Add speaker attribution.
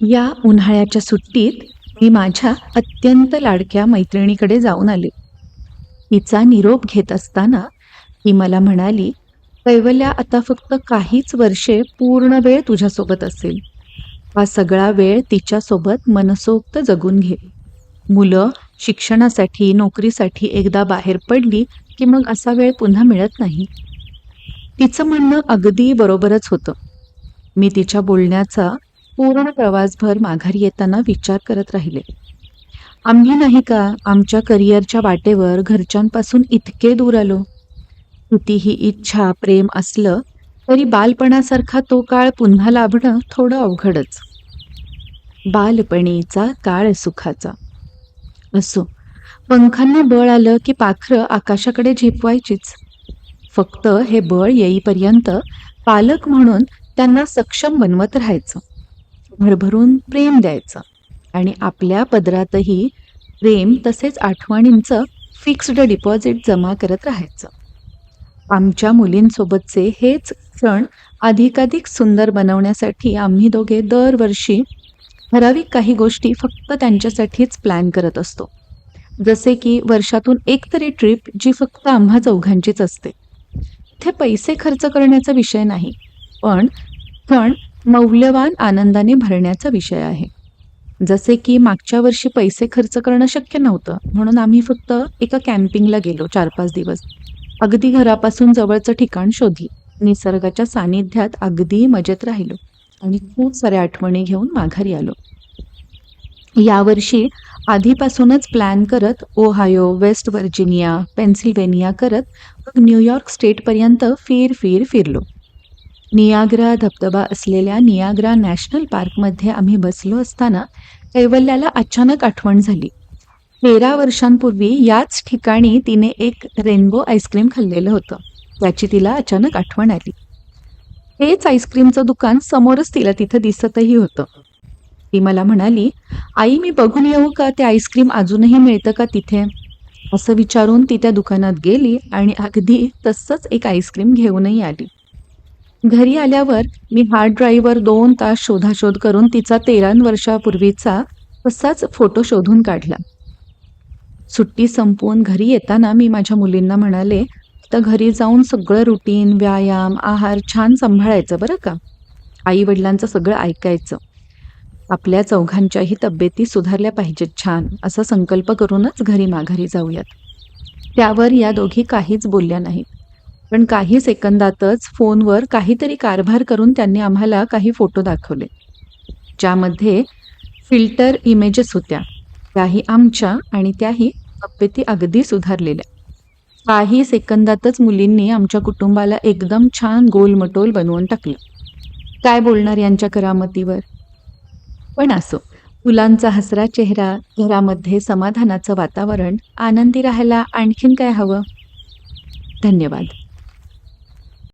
Speaker 1: या उन्हाळ्याच्या सुट्टीत मी माझ्या अत्यंत लाडक्या मैत्रिणीकडे जाऊन आले. तिचा निरोप घेत असताना ती मला म्हणाली, "कैवल्या, आता फक्त काहीच वर्षे पूर्ण वेळ तुझ्यासोबत असेल. हा सगळा वेळ तिच्यासोबत मनसोक्त जगून घे. मुलं शिक्षणासाठी, नोकरीसाठी एकदा बाहेर पडली की मग असा वेळ पुन्हा मिळत नाही." तिचं म्हणणं अगदी बरोबरच होतं. मी तिच्या बोलण्याचा पूर्ण प्रवासभर माघारी येताना विचार करत राहिले. आम्ही नाही का आमच्या करिअरच्या वाटेवर घरच्यांपासून इतके दूर आलो. कितीही इच्छा, प्रेम असलं तरी बालपणासारखा तो काळ पुन्हा लाभणं थोडं अवघडच. बालपणीचा काळ सुखाचा. असो, पंखांना बळ आलं की पाखरं आकाशाकडे झेपवायचीच. फक्त हे बळ येईपर्यंत पालक म्हणून त्यांना सक्षम बनवत राहायचं. भरभरून प्रेम द्यायचं आणि आपल्या पदरातही प्रेम तसेच आठवणींचं फिक्स्ड डिपॉझिट जमा करत राहायचं. आमच्या मुलींसोबतचे हेच क्षण अधिकाधिक सुंदर बनवण्यासाठी आम्ही दोघे दरवर्षी ठराविक काही गोष्टी फक्त त्यांच्यासाठीच प्लॅन करत असतो. जसे की वर्षातून एक तरी ट्रिप जी फक्त आम्हा चौघांचीच असते. इथे पैसे खर्च करण्याचा विषय नाही, पण क्षण मौल्यवान आनंदाने भरण्याचा विषय आहे. जसे की मागच्या वर्षी पैसे खर्च करणं शक्य नव्हतं, म्हणून आम्ही फक्त एका कॅम्पिंगला गेलो 4-5 दिवस. अगदी घरापासून जवळचं ठिकाण शोधलं, निसर्गाच्या सानिध्यात अगदी मजेत राहिलो आणि खूप साऱ्या आठवणी घेऊन माघारी आलो. यावर्षी आधीपासूनच प्लॅन करत ओहायो, वेस्ट व्हर्जिनिया, पेन्सिल्व्हेनिया करत मग न्यूयॉर्क स्टेटपर्यंत फिरलो. नियाग्रा धबधबा असलेल्या नियाग्रा नॅशनल पार्कमध्ये आम्ही बसलो असताना कैवल्याला अचानक आठवण झाली. 13 वर्षांपूर्वी याच ठिकाणी तिने एक रेनबो आईस्क्रीम खाल्लेलं होतं. त्याची तिला अचानक आठवण आली. तेच आईस्क्रीमचं दुकान समोरच तिला तिथं दिसतही होतं. ती मला म्हणाली, "आई, मी बघून येऊ का ते आईस्क्रीम अजूनही मिळतं का तिथे?" असं विचारून ती त्या दुकानात गेली आणि अगदी तसंच एक आईस्क्रीम घेऊनही आली. घरी आल्यावर मी हार्ड ड्राईव्हवर 2 तास शोधाशोध करून तिचा 13 वर्षापूर्वीचा तसाच फोटो शोधून काढला. सुट्टी संपवून घरी येताना मी माझ्या मुलींना म्हणाले, "आता घरी जाऊन सगळं रुटीन, व्यायाम, आहार छान सांभाळायचं बरं का. आई वडिलांचं सगळं ऐकायचं. आपल्या चौघांच्याही तब्येती सुधारल्या पाहिजेत छान, असा संकल्प करूनच घरी माघारी जाऊयात." त्यावर या दोघी काहीच बोलल्या नाहीत. पण काही सेकंदातच फोनवर काहीतरी कारभार करून त्यांनी आम्हाला काही फोटो दाखवले, ज्यामध्ये फिल्टर इमेजेस होत्या. त्याही आमच्या आणि त्याही तब्येती अगदी सुधारलेल्या. काही सेकंदातच मुलींनी आमच्या कुटुंबाला एकदम छान गोलमटोल बनवून टाकलं. काय बोलणार यांच्या करामतीवर. पण असो, मुलांचा हसरा चेहरा, घरामध्ये समाधानाचं वातावरण, आनंदी राहायला आणखीन काय हवं. धन्यवाद.